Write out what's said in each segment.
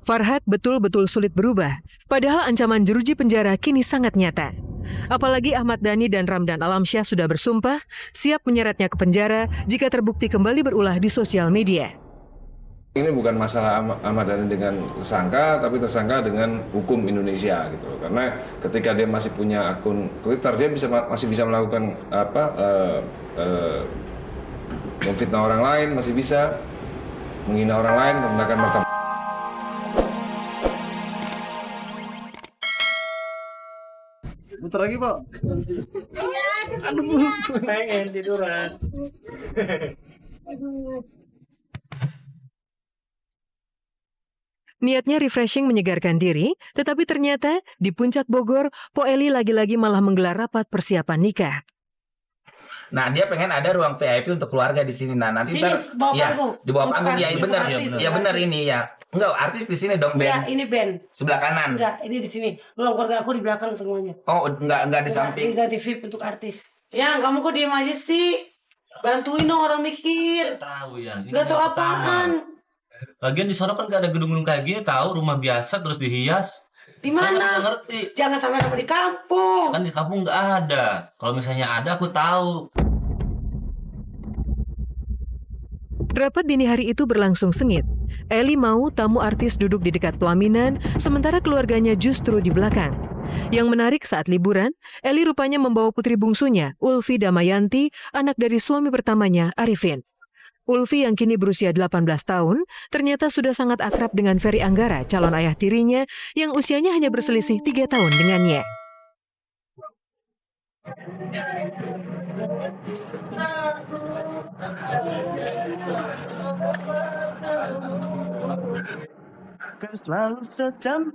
Farhad betul-betul sulit berubah, padahal ancaman jeruji penjara kini sangat nyata. Apalagi Ahmad Dhani dan Ramdan Alamsyah sudah bersumpah siap menyeretnya ke penjara jika terbukti kembali berulah di sosial media. Ini bukan masalah Ahmad Dhani dengan tersangka, tapi tersangka dengan hukum Indonesia gitu loh. Karena ketika dia masih punya akun Twitter, dia masih bisa melakukan memfitnah orang lain, masih bisa menghina orang lain, merendahkan martabat. Bentar lagi, Pak. Aduh, pengen tiduran. Niatnya refreshing menyegarkan diri, tetapi ternyata di puncak Bogor, Po Eli lagi-lagi malah menggelar rapat persiapan nikah. Nah, dia pengen ada ruang VIP untuk keluarga di sini. Nah, nanti sini, di bawah panggung ya, benar. Ya benar ini ya. Enggak, artis di sini dong, Ben. Ya, ini Ben. Sebelah kanan. Enggak, ini di sini. Ruang keluarga aku di belakang semuanya. Oh, enggak di samping. Enggak di VIP untuk artis. Ya, kamu kok diem aja sih? Bantuin dong orang mikir. Tahu ya. Enggak tahu apaan. Lagian di sana kan gak ada gedung-gedung kayak gini, tahu rumah biasa terus dihias. Di mana? Kan aku ngerti. Jangan sampai nama di kampung. Kan di kampung nggak ada. Kalau misalnya ada, aku tahu. Rapat dini hari itu berlangsung sengit. Eli mau tamu artis duduk di dekat pelaminan, sementara keluarganya justru di belakang. Yang menarik saat liburan, Eli rupanya membawa putri bungsunya, Ulfi Damayanti, anak dari suami pertamanya, Arifin. Ulfi yang kini berusia 18 tahun, ternyata sudah sangat akrab dengan Ferry Anggara, calon ayah tirinya, yang usianya hanya berselisih 3 tahun dengannya. Kan selalu sedang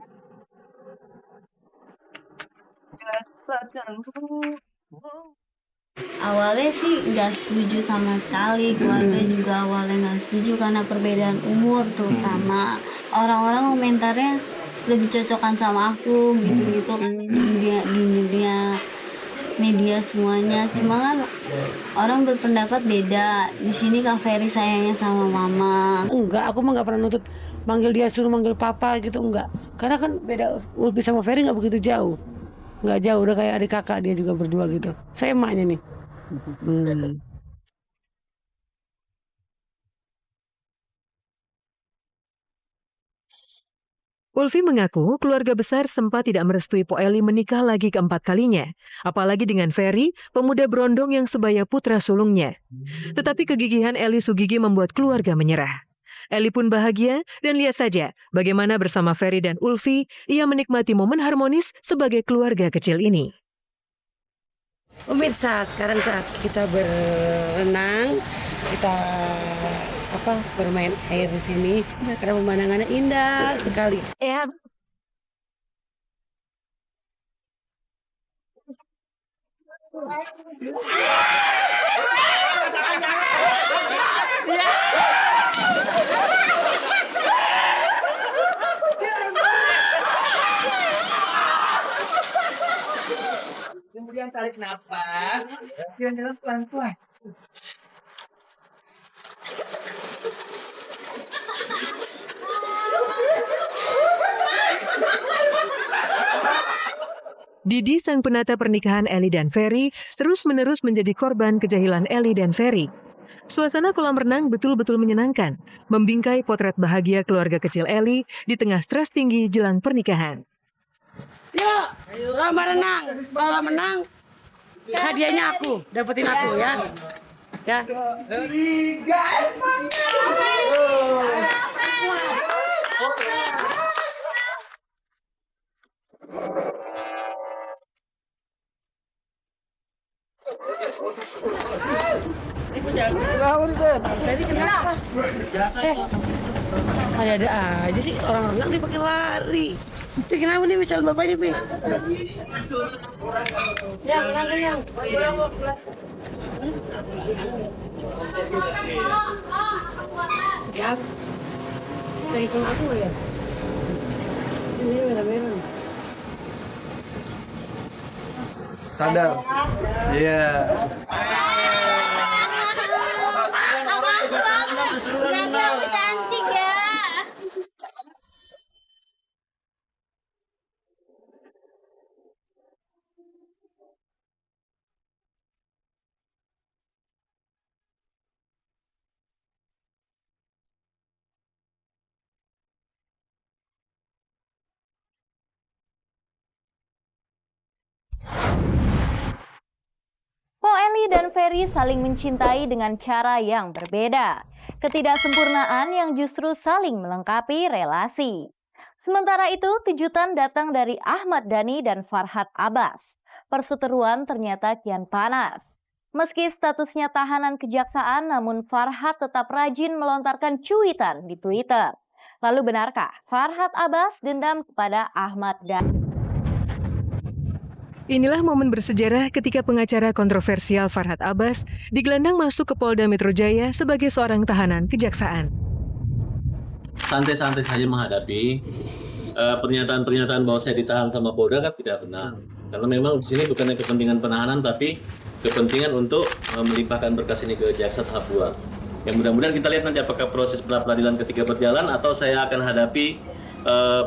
Awalnya sih nggak setuju sama sekali, keluarga juga awalnya nggak setuju karena perbedaan umur terutama. Orang-orang komentarnya lebih cocokan sama aku gitu-gitu kan di media semuanya. Cuma kan orang berpendapat beda. Di sini Kak Ferry sayangnya sama mama. Enggak, aku mah nggak pernah nutut manggil dia suruh manggil papa gitu, enggak. Karena kan beda, Ulfi sama Ferry nggak begitu jauh. Nggak jauh, udah kayak adik kakak dia juga berdua gitu. Saya emaknya nih. Ulfi mengaku keluarga besar sempat tidak merestui Po Eli menikah lagi keempat kalinya, apalagi dengan Ferry, pemuda berondong yang sebaya putra sulungnya. Tetapi kegigihan Eli Sugigi membuat keluarga menyerah. Eli pun bahagia dan lihat saja bagaimana bersama Ferry dan Ulfi ia menikmati momen harmonis sebagai keluarga kecil ini. Pemirsa, sekarang saat kita berenang, kita bermain air di sini karena pemandangannya indah sekali. Ya. Kemudian tarik nafas, jalan pelan-pelan. Didi, sang penata pernikahan Eli dan Ferry, terus-menerus menjadi korban kejahilan Eli dan Ferry. Suasana kolam renang betul-betul menyenangkan, membingkai potret bahagia keluarga kecil Eli di tengah stres tinggi jelang pernikahan. Ya, lomba renang. Kalau menang, hadiahnya aku, dapetin aku ya. Ya. Tadi kenapa? Ada aja sih orang renang dia pakai lari. Dia kenapa nih calon bapaknya, Bi? Ya, yang. Ya. Dari sama aku ya. Ini merah-merah. Sadar. Iya. Abang, aku cantik ya. Ali dan Ferry saling mencintai dengan cara yang berbeda. Ketidaksempurnaan yang justru saling melengkapi relasi. Sementara itu, kejutan datang dari Ahmad Dhani dan Farhad Abbas. Perseteruan ternyata kian panas. Meski statusnya tahanan kejaksaan, namun Farhad tetap rajin melontarkan cuitan di Twitter. Lalu benarkah Farhad Abbas dendam kepada Ahmad Dhani? Inilah momen bersejarah ketika pengacara kontroversial Farhad Abbas digelandang masuk ke Polda Metro Jaya sebagai seorang tahanan kejaksaan. Santai-santai saja menghadapi pernyataan-pernyataan bahwa saya ditahan sama Polda kan tidak benar. Karena memang di sini bukannya kepentingan penahanan, tapi kepentingan untuk melimpahkan berkas ini ke jaksa tahap 2. Yang mudah-mudahan kita lihat nanti apakah proses pra-peradilan ketika berjalan atau saya akan hadapi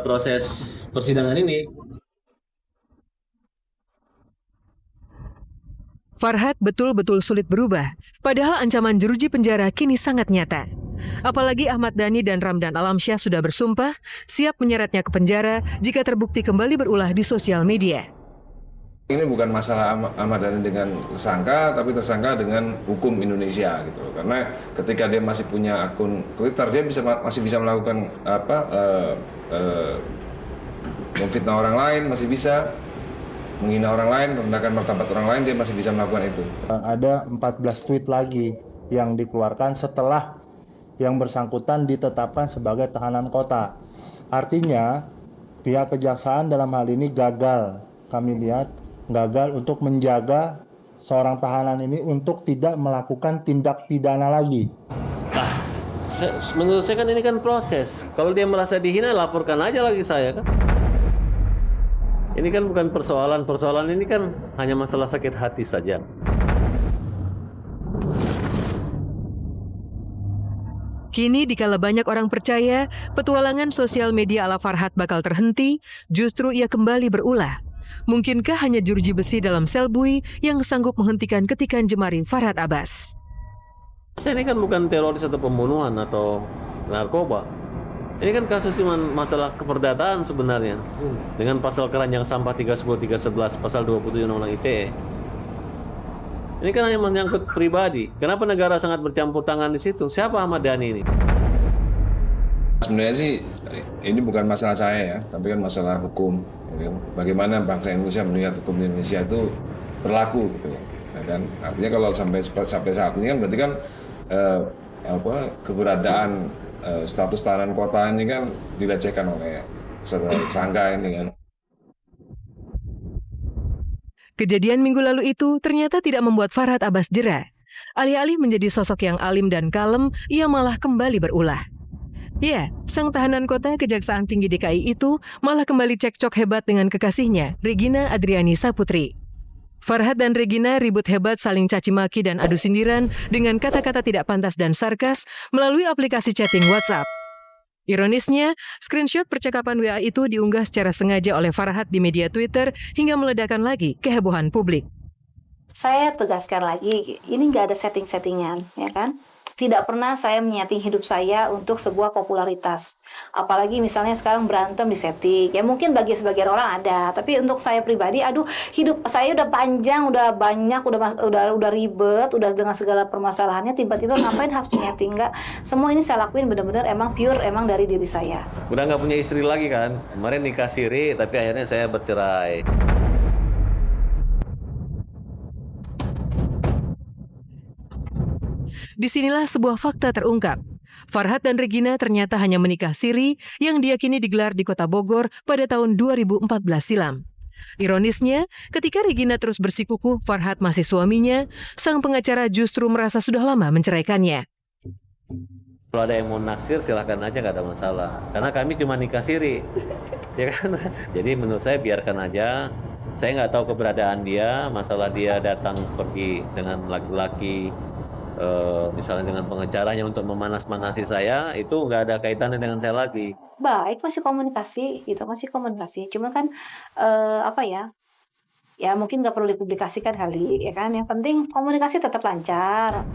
proses persidangan ini. Farhad betul-betul sulit berubah, padahal ancaman jeruji penjara kini sangat nyata. Apalagi Ahmad Dhani dan Ramdan Alamsyah sudah bersumpah siap menyeretnya ke penjara jika terbukti kembali berulah di sosial media. Ini bukan masalah Ahmad Dhani dengan tersangka, tapi tersangka dengan hukum Indonesia gitu loh. Karena ketika dia masih punya akun Twitter, dia masih bisa melakukan memfitnah orang lain, masih bisa menghina orang lain, merendahkan martabat orang lain, dia masih bisa melakukan itu. Ada 14 tweet lagi yang dikeluarkan setelah yang bersangkutan ditetapkan sebagai tahanan kota. Artinya pihak kejaksaan dalam hal ini gagal, kami lihat gagal untuk menjaga seorang tahanan ini untuk tidak melakukan tindak pidana lagi. Menurut saya kan ini kan proses. Kalau dia merasa dihina, laporkan aja lagi saya kan. Ini kan bukan persoalan ini kan hanya masalah sakit hati saja. Kini dikala banyak orang percaya petualangan sosial media ala Farhad bakal terhenti, justru ia kembali berulah. Mungkinkah hanya jeruji besi dalam sel bui yang sanggup menghentikan ketikan jemari Farhad Abbas? Ini kan bukan teroris atau pembunuhan atau narkoba. Ini kan kasus cuma masalah keperdataan sebenarnya. Dengan pasal keranjang sampah 310, 311, pasal 27 Undang-Undang ITE. Ini kan hanya menyangkut pribadi. Kenapa negara sangat bercampur tangan di situ? Siapa Ahmad Dhani ini? Sebenarnya sih ini bukan masalah saya ya, tapi kan masalah hukum. Bagaimana bangsa Indonesia melihat hukum di Indonesia itu berlaku gitu. Ya kan? Artinya kalau sampai saat ini kan berarti kan keberadaan status tahanan kota ini kan dilecehkan oleh saudara tersangka ini kan. Kejadian minggu lalu itu ternyata tidak membuat Farhad Abbas jera. Alih-alih menjadi sosok yang alim dan kalem, ia malah kembali berulah. Ya, sang tahanan kota Kejaksaan Tinggi DKI itu malah kembali cekcok hebat dengan kekasihnya, Regina Adriani Saputri. Farhad dan Regina ribut hebat saling caci maki dan adu sindiran dengan kata-kata tidak pantas dan sarkas melalui aplikasi chatting WhatsApp. Ironisnya, screenshot percakapan WA itu diunggah secara sengaja oleh Farhad di media Twitter hingga meledakkan lagi kehebohan publik. Saya tegaskan lagi, ini nggak ada setting-settingan, ya kan? Tidak pernah saya menyeting hidup saya untuk sebuah popularitas. Apalagi misalnya sekarang berantem di setting. Ya mungkin bagi sebagian orang ada, tapi untuk saya pribadi, hidup saya udah panjang, udah banyak, udah ribet, udah dengan segala permasalahannya, tiba-tiba ngapain harus menyeting? Enggak. Semua ini saya lakuin benar-benar emang pure emang dari diri saya. Udah nggak punya istri lagi kan? Kemarin nikah siri, tapi akhirnya saya bercerai. Disinilah sebuah fakta terungkap. Farhad dan Regina ternyata hanya menikah siri yang diyakini digelar di Kota Bogor pada tahun 2014 silam. Ironisnya, ketika Regina terus bersikukuh Farhad masih suaminya, sang pengacara justru merasa sudah lama menceraikannya. Kalau ada yang mau naksir silahkan aja, nggak ada masalah. Karena kami cuma nikah siri, ya kan? Jadi menurut saya biarkan aja. Saya nggak tahu keberadaan dia, masalah dia datang pergi dengan laki-laki. Misalnya dengan pengacaranya untuk memanas-manasi saya, itu nggak ada kaitannya dengan saya lagi. Baik, masih komunikasi gitu, masih komunikasi. Cuma kan ya mungkin nggak perlu dipublikasikan kali, ya kan? Yang penting komunikasi tetap lancar.